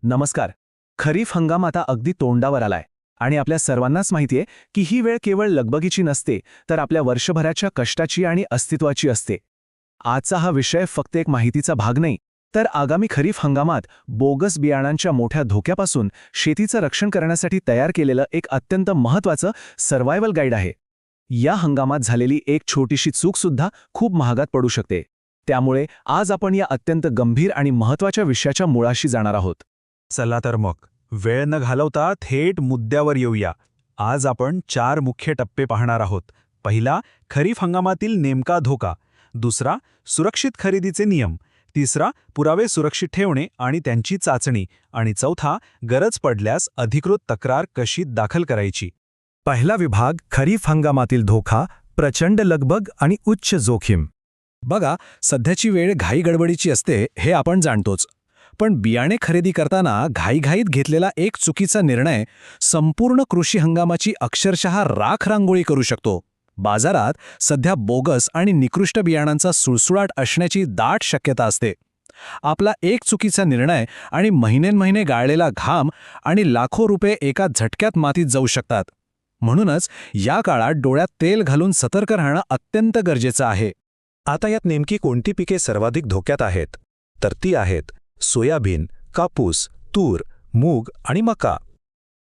नमस्कार. खरीप हंगाम आता अगदी तोंडावर आलाय आणि आपल्या सर्वांनाच माहितीये की ही वेळ केवळ लगबगीची नसते, तर आपल्या वर्षभराच्या कष्टाची आणि अस्तित्वाची असते. आजचा हा विषय फक्त एक माहितीचा भाग नाही, तर आगामी खरीप हंगामात बोगस बियाणांच्या मोठ्या धोक्यापासून शेतीचं रक्षण करण्यासाठी तयार केलेलं एक अत्यंत महत्त्वाचं सर्व्हायव्हल गाईड आहे. या हंगामात झालेली एक छोटीशी चूकसुद्धा खूप महागात पडू शकते. त्यामुळे आज आपण या अत्यंत गंभीर आणि महत्त्वाच्या विषयाच्या मुळाशी जाणार आहोत. चला तर मग वेळ न घालवता थेट मुद्द्यावर येऊया. आज आपण 4 मुख्य टप्पे पाहणार आहोत. पहिला, खरीप हंगामातील नेमका धोका. दुसरा, सुरक्षित खरेदीचे नियम. तिसरा, पुरावे सुरक्षित ठेवणे आणि त्यांची चाचणी. आणि चौथा, गरज पडल्यास अधिकृत तक्रार कशी दाखल करायची. पहिला विभाग, खरीप हंगामातील धोका, प्रचंड लगबग आणि उच्च जोखीम. बघा, सध्याची वेळ घाई गडबडीची असते हे आपण जाणतोच. पण बियाणे खरेदी करताना घाईघाईत घेतलेला एक चुकीचा निर्णय संपूर्ण कृषी हंगामाची अक्षरशः राख रांगोळी करू शकतो. बाजारात सध्या बोगस आणि निकृष्ट बियाणांचा सुळसुळाट असण्याची दाट शक्यता असते. आपला एक चुकीचा निर्णय आणि महिनेनमहिने गाळलेला घाम आणि लाखो रुपये एका झटक्यात मातीत जाऊ शकतात. म्हणूनच या काळात डोळ्यात तेल घालून सतर्क राहणं अत्यंत गरजेचं आहे. आता यात नेमकी कोणती पिके सर्वाधिक धोक्यात आहेत? तर ती आहेत सोयाबीन, कापूस, तूर, मूग आणि मका.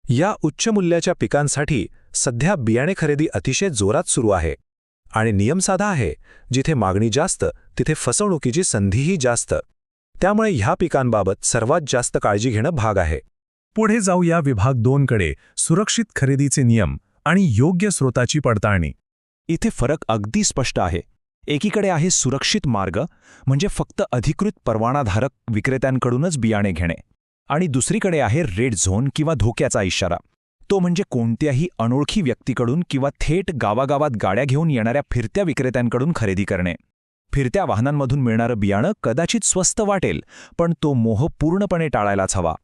या उच्च मूल्याच्या पिकांसाठी सध्या बियाणे खरेदी अतिशय जोरात सुरू आहे. आणि नियम साधा आहे, जिथे मागणी जास्त तिथे फसवणुकीची संधीही जास्त. त्यामुळे ह्या पिकांबाबत सर्वात जास्त काळजी घेणं भाग आहे. पुढे जाऊया विभाग 2 कडे, सुरक्षित खरेदीचे नियम आणि योग्य स्रोताची पडताळणी. इथे फरक अगदी स्पष्ट आहे. एकीकडे आहे सुरक्षित मार्ग, म्हणजे फक्त अधिकृत परवानाधारक विक्रेत्यांकडूनच बियाणे घेणे. आणि दुसरीकडे आहे रेड झोन किंवा धोक्याचा इशारा. तो म्हणजे कोणत्याही अनोळखी व्यक्तीकडून किंवा थेट गावागावात गाड्या घेऊन येणाऱ्या फिरत्या विक्रेत्यांकडून खरेदी करणे. फिरत्या वाहनांमधून मिळणारं बियाणं कदाचित स्वस्त वाटेल, पण तो मोह पूर्णपणे टाळायलाच हवा.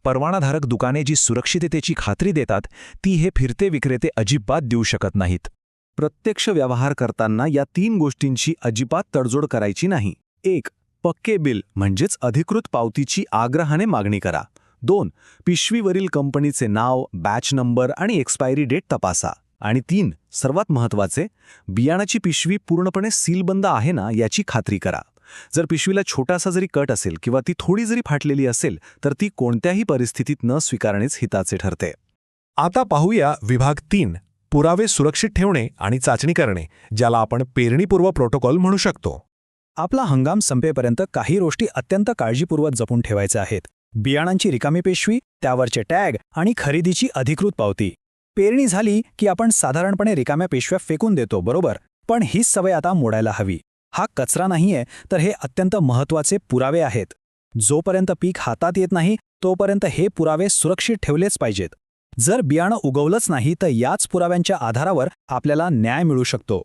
परवानाधारक दुकाने जी सुरक्षिततेची खात्री देतात, ती हे फिरते विक्रेते अजिबात देऊ शकत नाहीत. प्रत्यक्ष व्यवहार करताना या 3 गोष्टींची अजिबात तडजोड करायची नाही. 1. पक्के बिल म्हणजेच अधिकृत पावतीची आग्रहाने मागणी करा. 2. पिशवीवरील कंपनीचे नाव, बॅच नंबर आणि एक्सपायरी डेट तपासा. आणि 3. सर्वात महत्त्वाचे, बियाणाची पिशवी पूर्णपणे सीलबंद आहे ना याची खात्री करा. जर पिशवीला छोटासा जरी कट असेल किंवा ती थोडी जरी फाटलेली असेल, तर ती कोणत्याही परिस्थितीत न स्वीकारणेच हिताचे ठरते. आता पाहूया विभाग 3, पुरावे सुरक्षित ठेवणे आणि चाचणी करणे, ज्याला आपण पेरणीपूर्व प्रोटोकॉल म्हणू शकतो. आपला हंगाम संपेपर्यंत काही गोष्टी अत्यंत काळजीपूर्वक जपून ठेवायच्या आहेत. बियाणांची रिकामी पिशवी, त्यावरचे टॅग आणि खरेदीची अधिकृत पावती. पेरणी झाली की आपण साधारणपणे रिकाम्या पिशव्या फेकून देतो, बरोबर? पण हीच सवय आता मोडायला हवी. हा कचरा नाहीये, तर हे अत्यंत महत्त्वाचे पुरावे आहेत. जोपर्यंत पीक हातात येत नाही तोपर्यंत हे पुरावे सुरक्षित ठेवलेच पाहिजेत. जर बियाणं उगवलंच नाही तर याच पुराव्यांच्या आधारावर आपल्याला न्याय मिळू शकतो.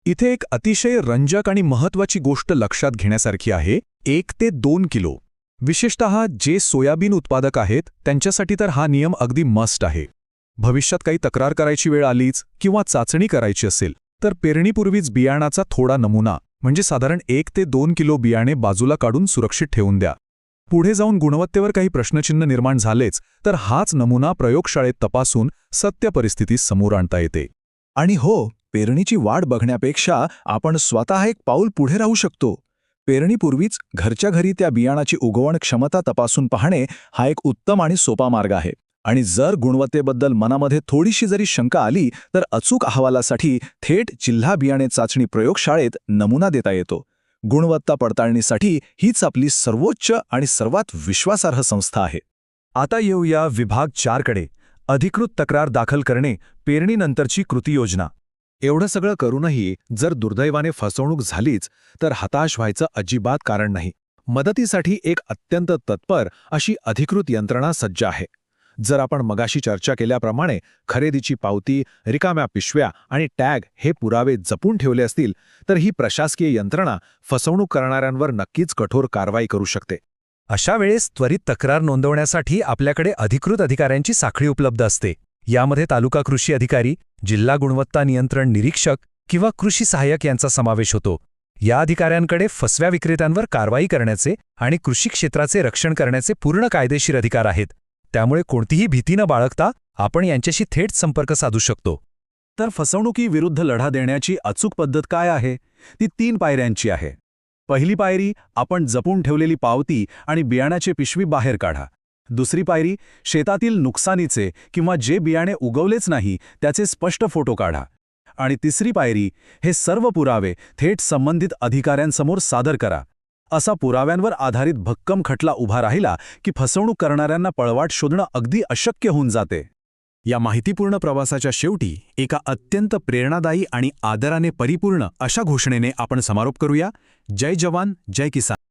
इथे एक अतिशय रंजक आणि महत्त्वाची गोष्ट लक्षात घेण्यासारखी आहे. 1 ते 2 किलो. विशेषतः जे सोयाबीन उत्पादक आहेत त्यांच्यासाठी तर हा नियम अगदी मस्ट आहे. भविष्यात काही तक्रार करायची वेळ आलीच किंवा चाचणी करायची असेल, तर पेरणीपूर्वीच बियाणाचा थोडा नमुना म्हणजे साधारण 1 ते 2 किलो बियाणे बाजूला काढून सुरक्षित ठेवून द्या. पुढे जाऊन गुणवत्तेवर काही प्रश्नचिन्ह निर्माण झालेच तर हाच नमुना प्रयोगशाळेत तपासून सत्य परिस्थिती समोर आणता येते. आणि हो, पेरणीची वाट बघण्यापेक्षा आपण स्वतः एक पाऊल पुढे राहू शकतो. पेरणीपूर्वीच घरच्या घरी त्या बियाणाची उगवण क्षमता तपासून पाहणे हा एक उत्तम आणि सोपा मार्ग आहे. आणि जर गुणवत्तेबद्दल मनामध्ये थोडीशी जरी शंका आली तर अचूक अहवालासाठी थेट जिल्हा बियाणे चाचणी प्रयोगशाळेत नमुना देता येतो. गुणवत्ता पडताळणीसाठी हीच आपली सर्वोच्च आणि सर्वात विश्वासार्ह संस्था आहे. आता येऊया विभाग 4 कडे, अधिकृत तक्रार दाखल करणे, पेरणीनंतरची कृतीयोजना. एवढं सगळं करूनही जर दुर्दैवाने फसवणूक झालीच तर हताश व्हायचं अजिबात कारण नाही. मदतीसाठी एक अत्यंत तत्पर अशी अधिकृत यंत्रणा सज्ज आहे. जर आपण मगाशी चर्चा केल्याप्रमाणे खरेदीची पावती, रिकाम्या पिशव्या आणि टॅग हे पुरावे जपून ठेवले असतील, तर ही प्रशासकीय यंत्रणा फसवणूक करणाऱ्यांवर नक्कीच कठोर कारवाई करू शकते. अशा वेळेस त्वरित तक्रार नोंदवण्यासाठी आपल्याकडे अधिकृत अधिकाऱ्यांची साखळी उपलब्ध असते. यामध्ये तालुका कृषी अधिकारी, जिल्हा गुणवत्ता नियंत्रण निरीक्षक किंवा कृषी सहाय्यक यांचा समावेश होतो. या अधिकाऱ्यांकडे फसव्या विक्रेत्यांवर कारवाई करण्याचे आणि कृषी क्षेत्राचे रक्षण करण्याचे पूर्ण कायदेशीर अधिकार आहेत. त्यामुळे कोणतीही भीती न बाळगता आपण यांच्याशी थेट संपर्क साधू शकतो. तर फसवणुकीविरुद्ध लढा देण्याची अचूक पद्धत काय आहे? ती 3 पायऱ्यांची आहे. पहिली पायरी, आपण जपून ठेवलेली पावती आणि बियाण्याची पिशवी बाहेर काढा. दुसरी पायरी, शेतातील नुकसानीचे किंवा जे बियाणे उगवलेच नाही त्याचे स्पष्ट फोटो काढा. आणि तिसरी पायरी, हे सर्व पुरावे थेट संबंधित अधिकाऱ्यांसमोर सादर करा. असा पुराव्यांवर आधारित भक्कम खटला उभा राहिला की फसवणूक करणाऱ्यांना पळवाट शोधणं अगदी अशक्य होऊन जाते. या माहितीपूर्ण प्रवासाच्या शेवटी एका अत्यंत प्रेरणादायी आणि आदराने परिपूर्ण अशा घोषणेने आपण समारोप करूया. जय जवान, जय किसान.